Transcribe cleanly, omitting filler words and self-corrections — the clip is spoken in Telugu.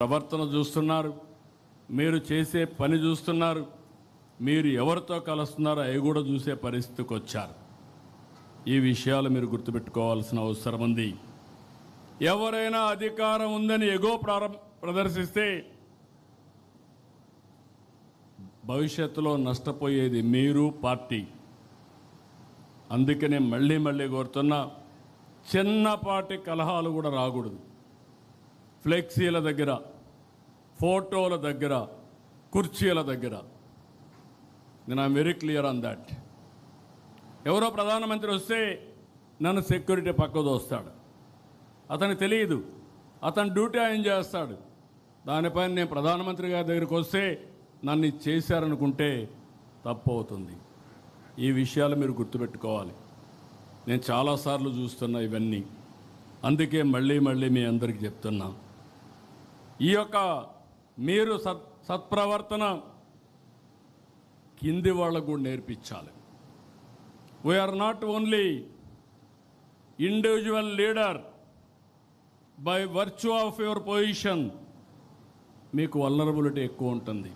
ప్రవర్తన చూస్తున్నారు, మీరు చేసే పని చూస్తున్నారు, మీరు ఎవరితో కలుస్తున్నారో అవి కూడా చూసే పరిస్థితికి వచ్చారు. ఈ విషయాలు మీరు గుర్తుపెట్టుకోవాల్సిన అవసరం ఉంది. ఎవరైనా అధికారం ఉందని ఎగో ప్రదర్శిస్తే భవిష్యత్తులో నష్టపోయేది మీరు, పార్టీ. అందుకనే మళ్ళీ మళ్ళీ కోరుతున్నా, చిన్నపాటి కలహాలు కూడా రాకూడదు. ఫ్లెక్సీల దగ్గర, ఫోటోల దగ్గర, కుర్చీల దగ్గర. నేను I'm very clear on that. ఎవరో ప్రధానమంత్రి వస్తే నన్ను సెక్యూరిటీ పక్కకు వస్తాడు. అతనికి తెలియదు, అతను డ్యూటీ ఆయన చేస్తాడు. దానిపైన నేను ప్రధానమంత్రి గారి దగ్గరికి వస్తే నన్ను చేశారనుకుంటే తప్పు అవుతుంది. ఈ విషయాలు మీరు గుర్తుపెట్టుకోవాలి. నేను చాలాసార్లు చూస్తున్నా ఇవన్నీ. అందుకే మళ్ళీ మళ్ళీ మీ అందరికీ చెప్తున్నా, ఈ యొక్క మీరు సత్ప్రవర్తన కింది వాళ్ళకు కూడా నేర్పించాలి. We are not only individual leader. By virtue of your position మీకు వల్నరబిలిటీ ఎక్కువ ఉంటుంది.